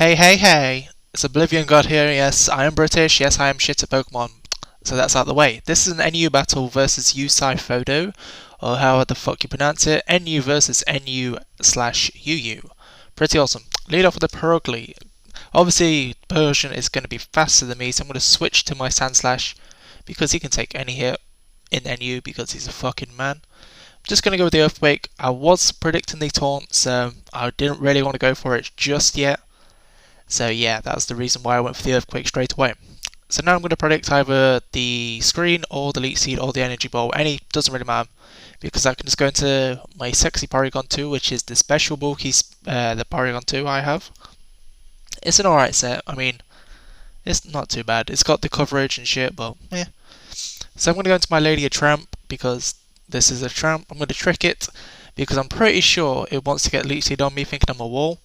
Hey, it's Oblivion God here. Yes, I am British. Yes, I am shit at Pokemon. So that's out of the way. This is an NU battle versus YuseiFudo, or how the fuck you pronounce it. NU versus NU/UU. Pretty awesome. Lead off with the Perugly. Obviously, Persian is going to be faster than me, so I'm going to switch to my Sandslash because he can take any hit in NU because he's a fucking man. I'm just going to go with the Earthquake. I was predicting the Taunt, so I didn't really want to go for it just yet. So yeah, that's the reason why I went for the Earthquake straight away. So now I'm going to predict either the Screen or the Leech Seed or the Energy Ball. Any, doesn't really matter, because I can just go into my sexy Porygon 2, which is the special bulky the Porygon 2 I have. It's an alright set. I mean, it's not too bad. It's got the coverage and shit, but yeah. So I'm going to go into my Lady of Tramp because this is a Tramp. I'm going to trick it because I'm pretty sure it wants to get Leech Seed on me thinking I'm a wall.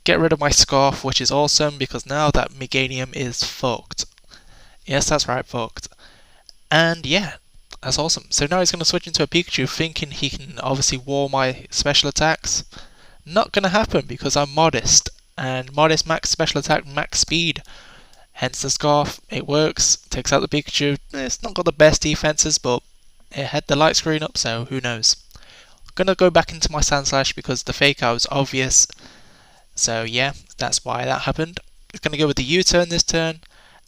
Get rid of my Scarf, which is awesome because now that Meganium is fucked. Yes, that's right, fucked. And yeah, that's awesome. So now he's going to switch into a Pikachu thinking he can obviously wall my special attacks. Not going to happen because I'm modest. And modest max special attack, max speed. Hence the Scarf, it works, takes out the Pikachu. It's not got the best defenses, but it had the light screen up, so who knows. I'm going to go back into my Sandslash because the Fake Out was obvious. So yeah, that's why that happened. It's going to go with the U-turn this turn,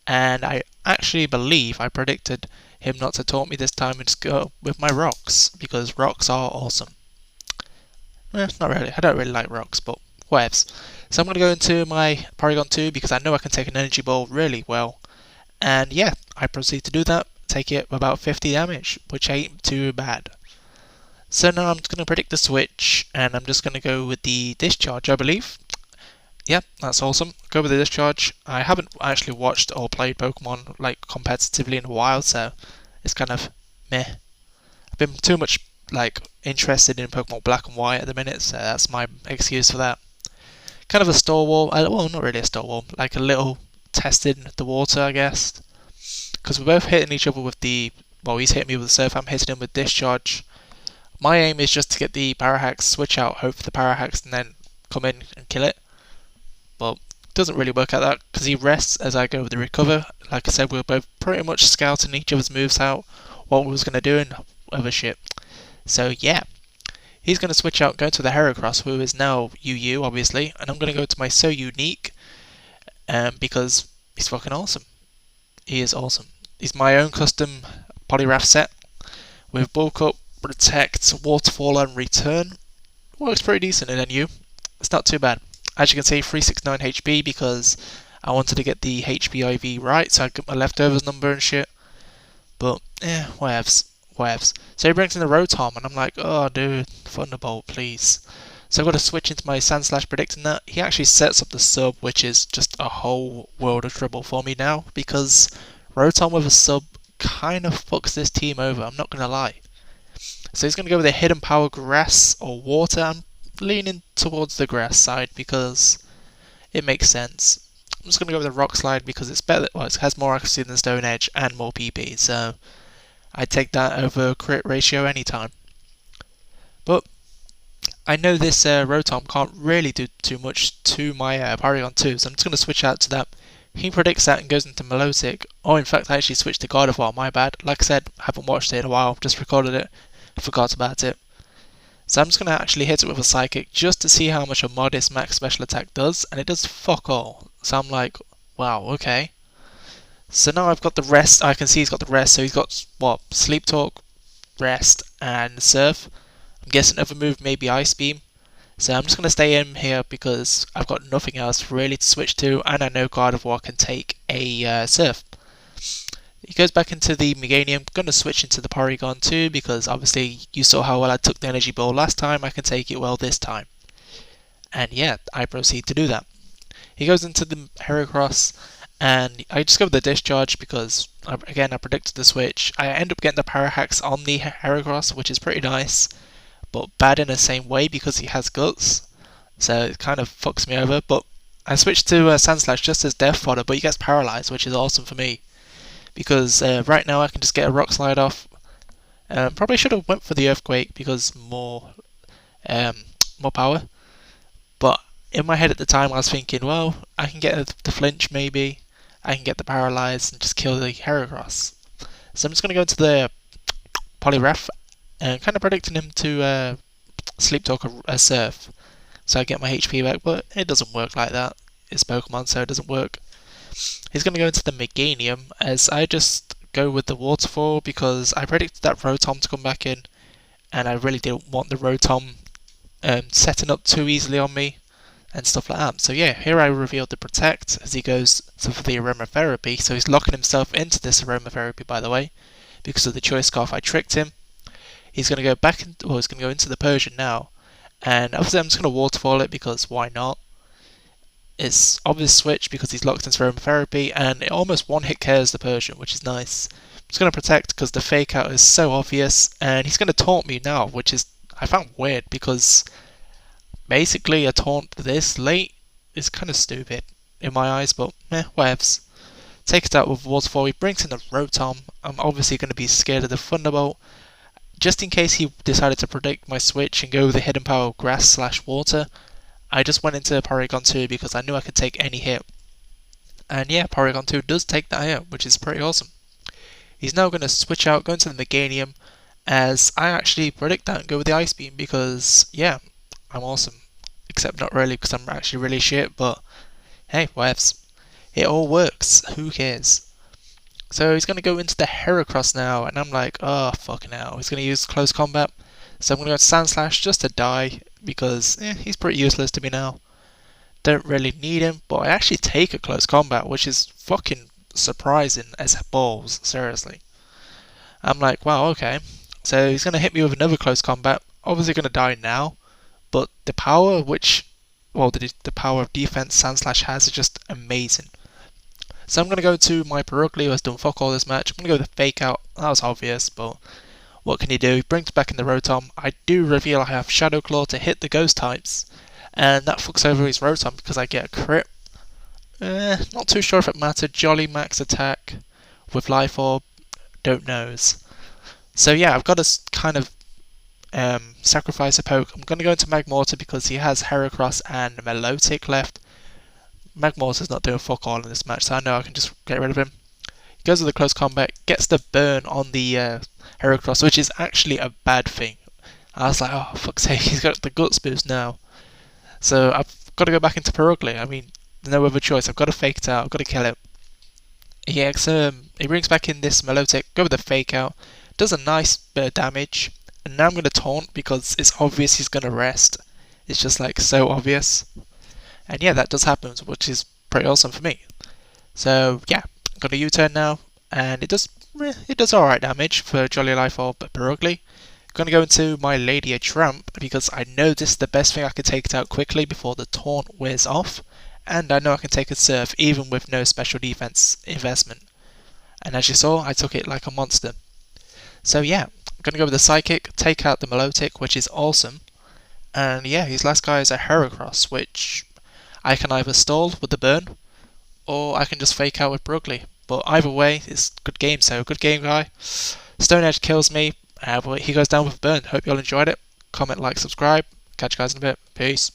and I actually believe I predicted him not to taunt me this time and just go with my Rocks, because Rocks are awesome. Not really, I don't really like Rocks, but whatevs. So I'm going to go into my Porygon 2 because I know I can take an Energy Ball really well, and yeah, I proceed to do that, take it about 50 damage, which ain't too bad. So now I'm just going to predict the switch, and I'm just going to go with the Discharge, I believe. Yep, that's awesome. Go with the Discharge. I haven't actually watched or played Pokemon like competitively in a while, so it's kind of meh. I've been too much like interested in Pokemon Black and White at the minute, so that's my excuse for that. Kind of a Stalwall, well, not really a Stalwall, like a little testing the water, I guess. Because we're both hitting each other with the, well, he's hitting me with the Surf, I'm hitting him with Discharge. My aim is just to get the Parahax, switch out, hope for the Parahax, and then come in and kill it. But it doesn't really work out that because he rests as I go with the Recover. Like I said, we were both pretty much scouting each other's moves out, what we was going to do and other shit. So yeah, he's going to switch out, go to the Heracross, who is now UU obviously, and I'm going to go to my So Unique because he's fucking awesome. He is awesome. He's my own custom Poliwrath set with Bulk Up, Protect, Waterfall and Return. Works pretty decent in NU. It's not too bad. As you can see, 369 HP because I wanted to get the HP IV right, so I got my leftovers number and shit. But, whatevs. So he brings in the Rotom, and I'm like, oh dude, Thunderbolt, please. So I've got to switch into my Sandslash predicting that. He actually sets up the sub, which is just a whole world of trouble for me now, because Rotom with a sub kind of fucks this team over, I'm not going to lie. So he's going to go with a Hidden Power Grass or Water. I'm leaning towards the Grass side because it makes sense. I'm just going to go with the Rock Slide because it's better. Well, it has more accuracy than Stone Edge and more PP, so I'd take that over crit ratio anytime. But I know this Rotom can't really do too much to my Porygon 2, so I'm just going to switch out to that. He predicts that and goes into Melodic. Oh, in fact, I actually switched to Gardevoir, my bad. Like I said, haven't watched it in a while, just recorded it. Forgot about it. So I'm just going to actually hit it with a Psychic just to see how much a modest max special attack does, and it does fuck all. So I'm like, wow, okay. So now I've got the rest. I can see he's got the rest, so he's got, what, Sleep Talk, Rest, and Surf. I'm guessing another move may be Ice Beam. So I'm just going to stay in here because I've got nothing else really to switch to, and I know Gardevoir can take a Surf. He goes back into the Meganium. I'm going to switch into the Porygon 2 because obviously you saw how well I took the Energy Ball last time. I can take it well this time. And yeah, I proceed to do that. He goes into the Heracross and I just go with the Discharge because, again, I predicted the switch. I end up getting the Parahax on the Heracross, which is pretty nice, but bad in the same way because he has Guts. So it kind of fucks me over. But I switched to Sandslash just as Death Fodder, but he gets paralyzed, which is awesome for me. Because right now I can just get a Rock Slide off. Probably should have went for the Earthquake because more power. But in my head at the time I was thinking, well, I can get the flinch maybe, I can get the paralyze and just kill the Heracross. So I'm just going to go into the Poliwrath and kind of predicting him to Sleep Talk a Surf, so I get my HP back, but it doesn't work like that. It's Pokemon, so it doesn't work. He's going to go into the Meganium, as I just go with the Waterfall because I predicted that Rotom to come back in, and I really didn't want the Rotom setting up too easily on me and stuff like that. So yeah, here I revealed the Protect as he goes for the Aromatherapy, so he's locking himself into this Aromatherapy, by the way, because of the Choice Scarf. I tricked him. He's going to go back, he's going to go into the Persian now, and obviously I'm just going to Waterfall it because why not? It's obvious switch because he's locked into Aromatherapy, and it almost one-hit KOs the Persian, which is nice. I'm just going to Protect because the Fake Out is so obvious, and he's going to taunt me now, which is I found weird because basically a taunt this late is kind of stupid in my eyes, but whatevs. Take it out with Waterfall. He brings in the Rotom. I'm obviously going to be scared of the Thunderbolt, just in case he decided to predict my switch and go with the hidden power of Grass / Water. I just went into Porygon 2 because I knew I could take any hit. And yeah, Porygon 2 does take that hit, which is pretty awesome. He's now going to switch out, go into the Meganium, as I actually predict that and go with the Ice Beam because, yeah, I'm awesome. Except not really because I'm actually really shit, but hey, whatevs. It all works, who cares? So he's going to go into the Heracross now, and I'm like, oh, fucking hell. He's going to use Close Combat, so I'm going to go to Sand Slash just to die, because he's pretty useless to me now. Don't really need him, but I actually take a Close Combat, which is fucking surprising as balls, seriously. I'm like, wow, okay. So he's going to hit me with another Close Combat, obviously going to die now, but the power the power of defense Sand Slash has is just amazing. So I'm going to go to my Perugly, who has done fuck all this match. I'm going to go with the Fake Out. That was obvious, but what can he do? He brings back in the Rotom. I do reveal I have Shadow Claw to hit the Ghost types, and that fucks over his Rotom because I get a crit. Not too sure if it mattered. Jolly Max attack with Life Orb. Don't knows. So yeah, I've got to kind of sacrifice a poke. I'm going to go into Magmortar because he has Heracross and Milotic left. Magmortar's not doing fuck all in this match, so I know I can just get rid of him. He goes with the Close Combat, gets the burn on the Heracross, which is actually a bad thing. I was like, oh, fuck's sake, he's got the Guts boost now. So I've got to go back into Perugly. I mean, no other choice. I've got to Fake it out. I've got to kill it. He brings back in this Milotic, go with the Fake Out, does a nice bit of damage, and now I'm going to Taunt because it's obvious he's going to rest. It's just like so obvious. And yeah, that does happen, which is pretty awesome for me. So yeah, I'm going to U-turn now, and it does alright damage for Jolly Life Orb Perugly. I'm going to go into my Lady Tramp because I know this is the best thing I can take it out quickly before the taunt wears off, and I know I can take a Surf even with no special defense investment. And as you saw, I took it like a monster. So yeah, I'm going to go with the Psychic, take out the Milotic, which is awesome. And yeah, his last guy is a Heracross, which I can either stall with the burn, or I can just Fake Out with Perugly. But either way, it's a good game, so good game, guy. Stone Edge kills me, but he goes down with burn. Hope you all enjoyed it. Comment, like, subscribe. Catch you guys in a bit. Peace.